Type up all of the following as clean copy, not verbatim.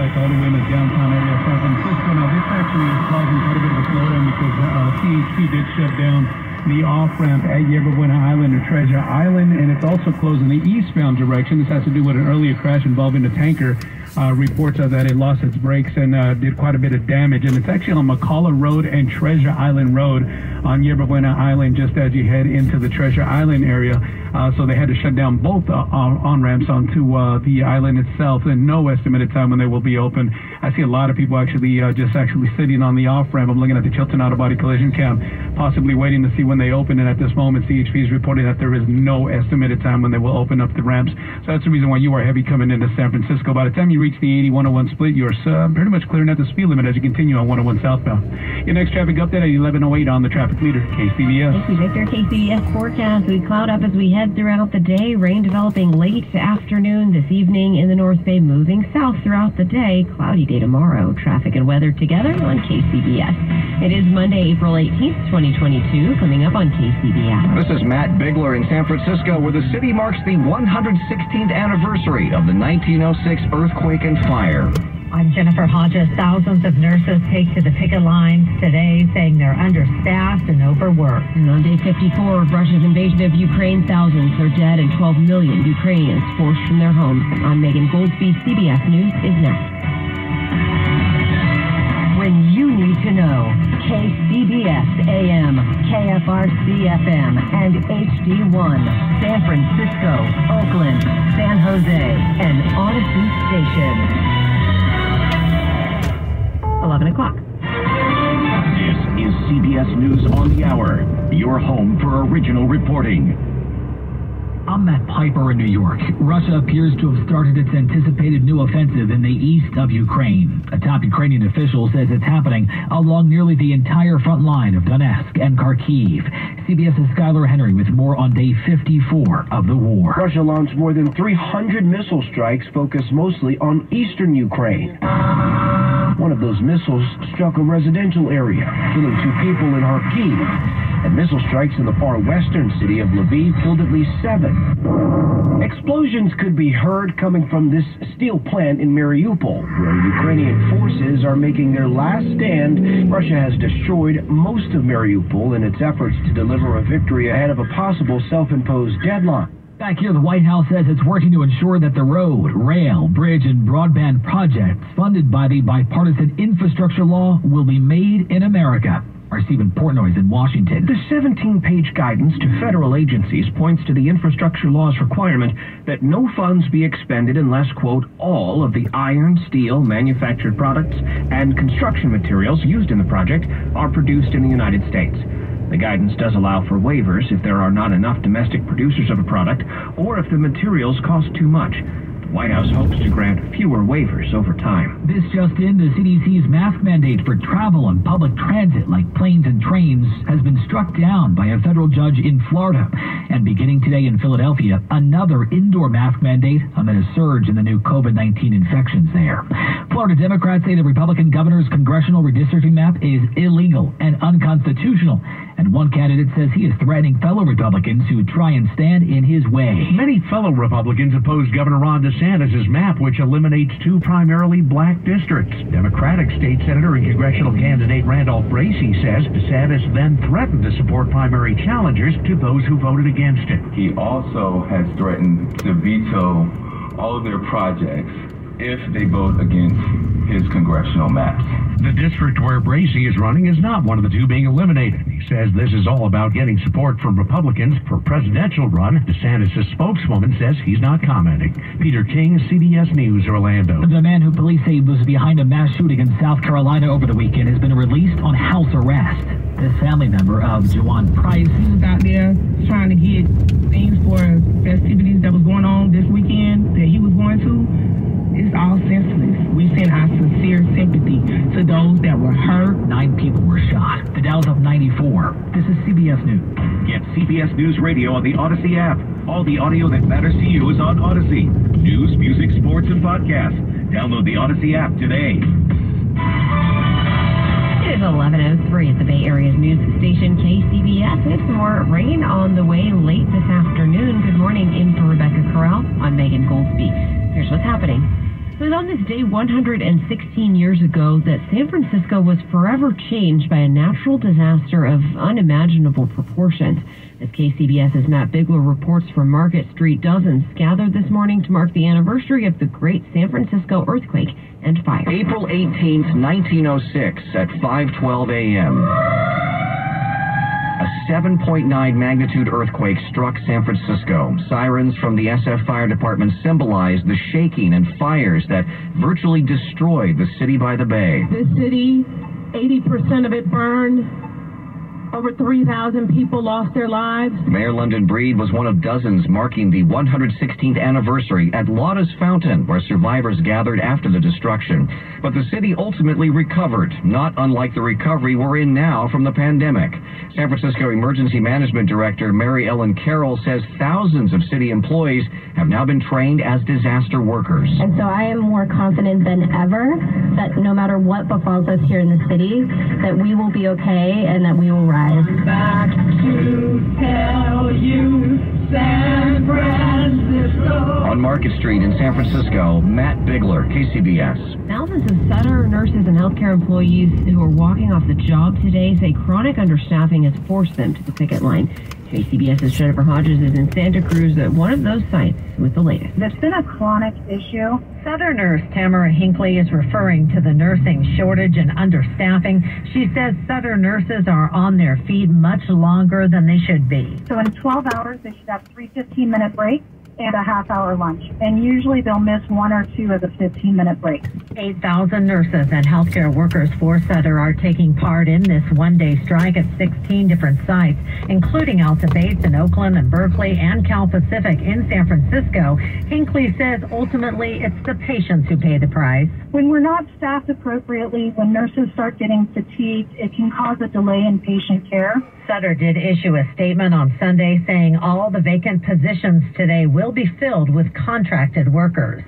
direct all the way in the downtown area of San Francisco. Now, this actually is causing quite a bit of a slowdown because CHP did shut down the off-ramp at Yerba Buena Island or Treasure Island, and it's also closed in the eastbound direction. This has to do with an earlier crash involving a tanker. Reports are that it lost its brakes and did quite a bit of damage, and it's actually on McCullough Road and Treasure Island Road on Yerba Buena Island just as you head into the Treasure Island area. So they had to shut down both on-ramps onto the island itself, and no estimated time when they will be open. I see a lot of people actually just sitting on the off-ramp. I'm looking at the Chilton Auto Body Collision Cam, possibly waiting to see when they open, and at this moment CHP is reporting that there is no estimated time when they will open up the ramps. So that's the reason why you are heavy coming into San Francisco. By the time you reach the 80-101 split, you're pretty much clearing out the speed limit as you continue on 101 southbound. Your next traffic update at 11:08 on the traffic leader, KCBS. Thank you, Victor. KCBS forecast. We cloud up as we head throughout the day. Rain developing late afternoon this evening in the North Bay, moving south throughout the day. Cloudy day tomorrow. Traffic and weather together on KCBS. It is Monday, April 18th, 2022. Coming up on KCBS. This is Matt Bigler in San Francisco, where the city marks the 116th anniversary of the 1906 earthquake and fire. I'm Jennifer Hodges. Thousands of nurses take to the picket lines today, saying they're understaffed and overworked. And on day 54 of Russia's invasion of Ukraine, thousands are dead and 12 million Ukrainians forced from their homes. I'm Megan Goldsby. CBS News is next. When you need to know, KCBS AM, KFRC FM, and HD1, San Francisco, Oakland, San Jose, and Odyssey Station. 11 o'clock. This is CBS News on the Hour, your home for original reporting. I'm Matt Piper in New York. Russia appears to have started its anticipated new offensive in the east of Ukraine. A top Ukrainian official says it's happening along nearly the entire front line of Donetsk and Kharkiv. CBS's Skylar Henry with more on day 54 of the war. Russia launched more than 300 missile strikes focused mostly on eastern Ukraine. One of those missiles struck a residential area, killing 2 people in Kharkiv. And missile strikes in the far western city of Lviv killed at least 7. Explosions could be heard coming from this steel plant in Mariupol, where Ukrainian forces are making their last stand. Russia has destroyed most of Mariupol in its efforts to deliver a victory ahead of a possible self-imposed deadline. Back here, the White House says it's working to ensure that the road, rail, bridge, and broadband projects funded by the bipartisan infrastructure law will be made in America. Our Stephen Portnoy's in Washington. The 17-page guidance to federal agencies points to the infrastructure law's requirement that no funds be expended unless, quote, all of the iron, steel, manufactured products, and construction materials used in the project are produced in the United States. The guidance does allow for waivers if there are not enough domestic producers of a product or if the materials cost too much. The White House hopes to grant fewer waivers over time. This just in, the CDC's mask mandate for travel and public transit like planes and trains has been struck down by a federal judge in Florida. And beginning today in Philadelphia, another indoor mask mandate amid a surge in the new COVID-19 infections there. Florida Democrats say the Republican governor's congressional redistricting map is illegal and unconstitutional. And one candidate says he is threatening fellow Republicans who try and stand in his way. Many fellow Republicans oppose Governor Ron DeSantis' map, which eliminates 2 primarily black districts. Democratic state senator and congressional candidate Randolph Bracey says DeSantis then threatened to support primary challengers to those who voted against it. He also has threatened to veto all of their projects if they vote against his congressional maps. The district where Bracey is running is not one of the 2 being eliminated. He says this is all about getting support from Republicans for presidential run. DeSantis' spokeswoman says he's not commenting. Peter King, CBS News, Orlando. The man who police say was behind a mass shooting in South Carolina over the weekend has been released on house arrest. This family member of Juwan Price was out there trying to get things for festivities that was going on this weekend that he was going to. It's all senseless. We send our sincere sympathy to those that were hurt. 9 people were shot. The Dow's up 94. This is CBS News. Get CBS News Radio on the Odyssey app. All the audio that matters to you is on Odyssey. News, music, sports, and podcasts. Download the Odyssey app today. It is 11:03 at the Bay Area's news station KCBS. We have some more rain on the way late this afternoon. Good morning, in for Rebecca Corral. I'm Megan Goldsby. Here's what's happening. It was on this day 116 years ago that San Francisco was forever changed by a natural disaster of unimaginable proportions. As KCBS's Matt Bigler reports from Market Street, dozens gathered this morning to mark the anniversary of the Great San Francisco earthquake and fire. April 18th, 1906 at 5:12 a.m. A 7.9 magnitude earthquake struck San Francisco. Sirens from the SF Fire Department symbolized the shaking and fires that virtually destroyed the city by the bay. This city, 80% of it burned. Over 3,000 people lost their lives. Mayor London Breed was one of dozens marking the 116th anniversary at Lauda's Fountain, where survivors gathered after the destruction. But the city ultimately recovered, not unlike the recovery we're in now from the pandemic. San Francisco Emergency Management Director Mary Ellen Carroll says thousands of city employees have now been trained as disaster workers. And so I am more confident than ever that no matter what befalls us here in the city, that we will be okay and that we will rise. Back to tell you, San Francisco. On Market Street in San Francisco, Matt Bigler, KCBS. Thousands of Sutter nurses and healthcare employees who are walking off the job today say chronic understaffing has forced them to the picket line. KCBS's Jennifer Hodges is in Santa Cruz at one of those sites with the latest. It's been a chronic issue. Southern nurse Tamara Hinckley is referring to the nursing shortage and understaffing. She says Southern nurses are on their feet much longer than they should be. So in 12 hours, they should have 3 15-minute breaks and a half-hour lunch. And usually they'll miss 1 or 2 of the 15-minute breaks. 8,000 nurses and healthcare workers for Sutter are taking part in this one-day strike at 16 different sites, including Alta Bates in Oakland and Berkeley and Cal Pacific in San Francisco. Hinckley says ultimately it's the patients who pay the price. When we're not staffed appropriately, when nurses start getting fatigued, it can cause a delay in patient care. Sutter did issue a statement on Sunday saying all the vacant positions today will be filled with contracted workers.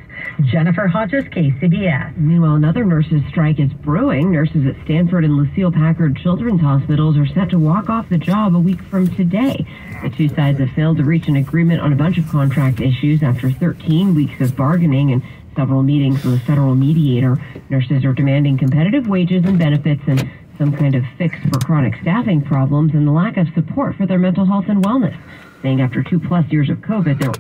Jennifer Hodges, KCBS. Meanwhile, another nurses' strike is brewing. Nurses at Stanford and Lucille Packard Children's Hospitals are set to walk off the job a week from today. The two sides have failed to reach an agreement on a bunch of contract issues after 13 weeks of bargaining and several meetings with a federal mediator. Nurses are demanding competitive wages and benefits and some kind of fix for chronic staffing problems and the lack of support for their mental health and wellness, saying after 2+ years of COVID, they're